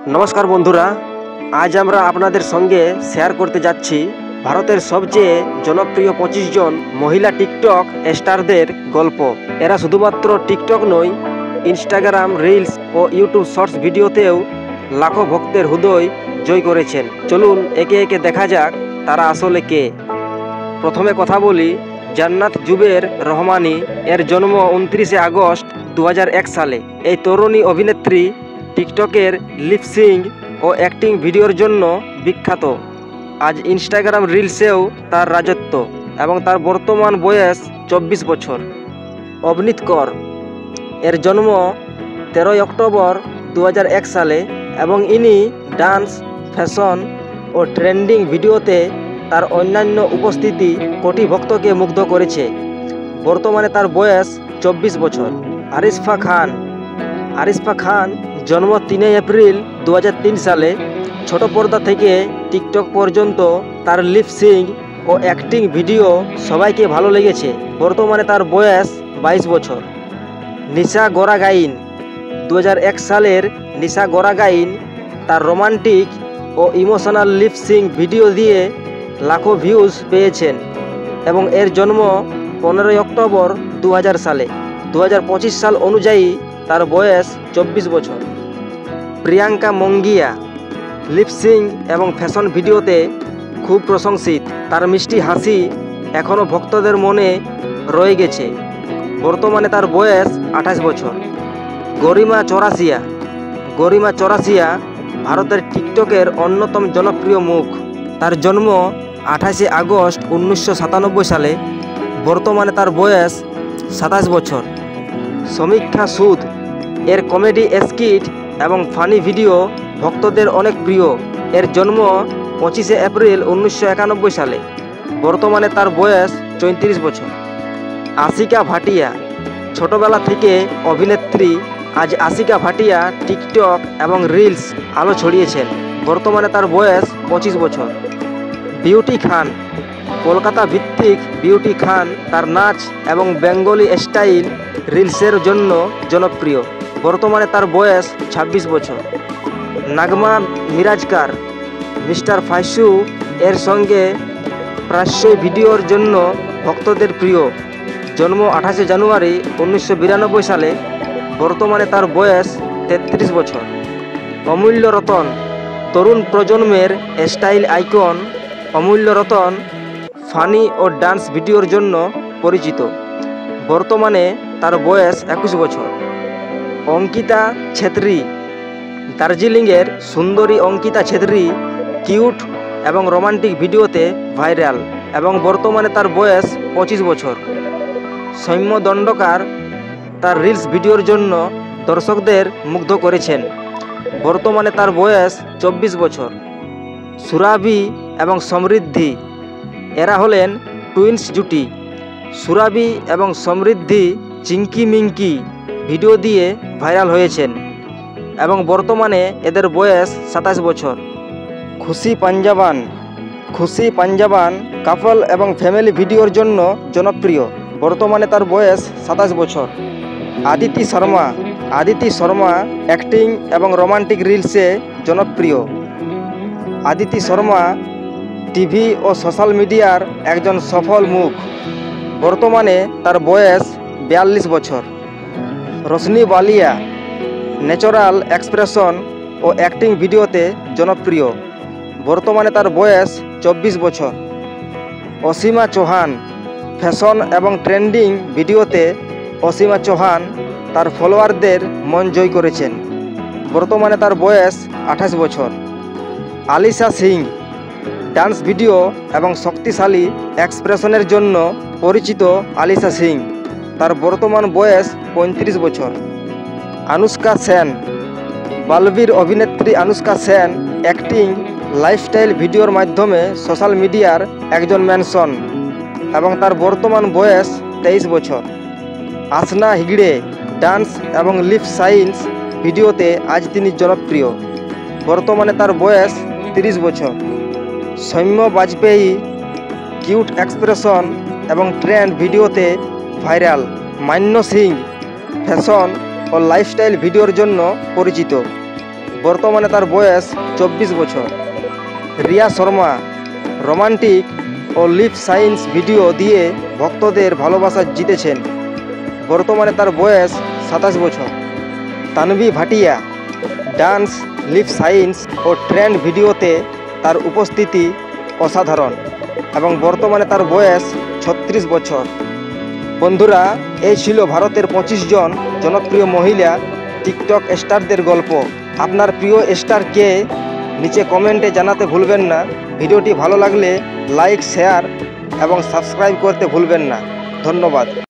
নমস্কার বন্ধুরা, আজ আমরা আপনাদের সঙ্গে শেয়ার করতে যাচ্ছি ভারতের সবচেয়ে জনপ্রিয় 25 জন মহিলা টিকটক স্টারদের গল্প। এরা শুধুমাত্র টিকটক নয়, ইনস্টাগ্রাম রিলস ও ইউটিউব শর্টস ভিডিওতেও লাখো ভক্তের হৃদয় জয় করেছেন। চলুন একে একে দেখা যাক তারা আসলে কে। প্রথমে কথা বলি জান্নাত জুবের রহমানি। এর জন্ম 29 আগস্ট 2001 সালে। এই তরুণী অভিনেত্রী টিকটকের লিপসিং ও অ্যাক্টিং ভিডিওর জন্য বিখ্যাত। আজ ইনস্টাগ্রাম রিলসেও তার রাজত্ব এবং তার বর্তমান বয়স 24 বছর। অবনীত কর। এর জন্ম 13 অক্টোবর 2001 সালে এবং ইনি ডান্স, ফ্যাশন ও ট্রেন্ডিং ভিডিওতে তার অন্যান্য উপস্থিতি কোটি ভক্তকে মুগ্ধ করেছে। বর্তমানে তার বয়স 24 বছর। আরিশফা খান। আরিশফা খান জন্ম 3 এপ্রিল 2003 সালে। ছোট পর্দা থেকে টিকটক পর্যন্ত তার লিপসিং ও অ্যাক্টিং ভিডিও সবাইকে ভালো লেগেছে। বর্তমানে তার বয়স 22 বছর। নিশা গোরাগাইন। 2001 সালের নিশা গোরাগাইন তার রোমান্টিক ও ইমোশনাল লিপসিং ভিডিও দিয়ে লাখো ভিউজ পেয়েছেন এবং এর জন্ম 15 অক্টোবর 2000 সালে। 2025 সাল অনুযায়ী তার বয়স 24 বছর। প্রিয়াঙ্কা মঙ্গিয়া। লিপসিং এবং ফ্যাশন ভিডিওতে খুব প্রশংসিত। তার মিষ্টি হাসি এখনও ভক্তদের মনে রয়ে গেছে। বর্তমানে তার বয়স 28 বছর। গরিমা চৌরাসিয়া। গরিমা চৌরাসিয়া ভারতের টিকটকের অন্যতম জনপ্রিয় মুখ। তার জন্ম 28 আগস্ট 1997 সালে। বর্তমানে তার বয়স 27 বছর। সমীক্ষা সুদ। এর কমেডি স্কিট এবং ফানি ভিডিও ভক্তদের অনেক প্রিয়। এর জন্ম 25 এপ্রিল 1991 সালে। বর্তমানে তার বয়স 34 বছর। আশিকা ভাটিয়া। ছোটবেলা থেকে অভিনেত্রী। আজ আশিকা ভাটিয়া টিকটক এবং রিলস আলো ছড়িয়েছেন। বর্তমানে তার বয়স 25 বছর। বিউটি খান। কলকাতা ভিত্তিক বিউটি খান তার নাচ এবং বেঙ্গলি স্টাইল রিলসের জন্য জনপ্রিয়। বর্তমানে তার বয়স 26 বছর। নাগমা মিরাজকার। মিস্টার ফাইসু এর সঙ্গে প্রায়শই ভিডিওর জন্য ভক্তদের প্রিয়। জন্ম 28 জানুয়ারি 1992 সালে। বর্তমানে তার বয়স 33 বছর। অমূল্য রতন। তরুণ প্রজন্মের স্টাইল আইকন অমূল্য রতন ফানি ও ডান্স ভিডিওর জন্য পরিচিত। বর্তমানে তার বয়স 21 বছর। অঙ্কিতা ছেত্রী। দার্জিলিংয়ের সুন্দরী অঙ্কিতা ছেত্রী কিউট এবং রোমান্টিক ভিডিওতে ভাইরাল এবং বর্তমানে তার বয়স 25 বছর। সৌম্য দণ্ডকার তার রিলস ভিডিওর জন্য দর্শকদের মুগ্ধ করেছেন। বর্তমানে তার বয়স 24 বছর। সুরাভি এবং সমৃদ্ধি। এরা হলেন টুইন্স জুটি। সুরাভি এবং সমৃদ্ধি চিঙ্কি মিঙ্কি ভিডিও দিয়ে ভাইরাল হয়েছেন এবং বর্তমানে এদের বয়স 27 বছর। খুশি পাঞ্জাবান। খুশি পাঞ্জাবান কাপল এবং ফ্যামিলি ভিডিওর জন্য জনপ্রিয়। বর্তমানে তার বয়স 27 বছর। আদিতি শর্মা। আদিতি শর্মা অ্যাক্টিং এবং রোমান্টিক রিলসে জনপ্রিয়। আদিতি শর্মা টিভি ও সোশ্যাল মিডিয়ার একজন সফল মুখ। বর্তমানে তার বয়স 42 বছর। রোশনি বালিয়া ন্যাচারাল এক্সপ্রেশন ও অ্যাক্টিং ভিডিওতে জনপ্রিয়। বর্তমানে তার বয়স 24 বছর। অসীমা চৌহান। ফ্যাশন এবং ট্রেন্ডিং ভিডিওতে অসীমা চৌহান তার ফলোয়ারদের মন জয় করেছেন। বর্তমানে তার বয়স 28 বছর। আলিশা সিং। ডান্স ভিডিও এবং শক্তিশালী এক্সপ্রেশনের জন্য পরিচিত আলিশা সিং। তার বর্তমান বয়স 35 বছর। আনুশকা সেন। বালবীর অভিনেত্রী আনুশকা সেন অ্যাক্টিং লাইফস্টাইল ভিডিওর মাধ্যমে সোশ্যাল মিডিয়ার একজন মেনশন এবং তার বর্তমান বয়স 23 বছর। আসনা হিগড়ে। ডান্স এবং লিপ সাইন্স ভিডিওতে আজ তিনি জনপ্রিয়। বর্তমানে তার বয়স 30 বছর। সৌম্য বাজপেয়ী কিউট এক্সপ্রেশন এবং ট্রেন্ড ভিডিওতে ভাইরাল। মান্য সিং ফ্যাশন ও লাইফস্টাইল ভিডিওর জন্য পরিচিত। বর্তমানে তার বয়স 24 বছর। রিয়া শর্মা রোমান্টিক ও লিপ সাইন্স ভিডিও দিয়ে ভক্তদের ভালোবাসা জিতেছেন। বর্তমানে তার বয়স 27 বছর। Tanvi Bhatia dance, lip syncs ও ট্রেন্ড ভিডিওতে তার উপস্থিতি অসাধারণ এবং বর্তমানে তার বয়স 36 বছর। বন্ধুরা, এই ছিল ভারতের 25 জন জনপ্রিয় মহিলা টিকটক স্টারদের গল্প। আপনার প্রিয় স্টার কে নিচে কমেন্টে জানাতে ভুলবেন না। ভিডিওটি ভালো লাগলে লাইক, শেয়ার এবং সাবস্ক্রাইব করতে ভুলবেন না। ধন্যবাদ।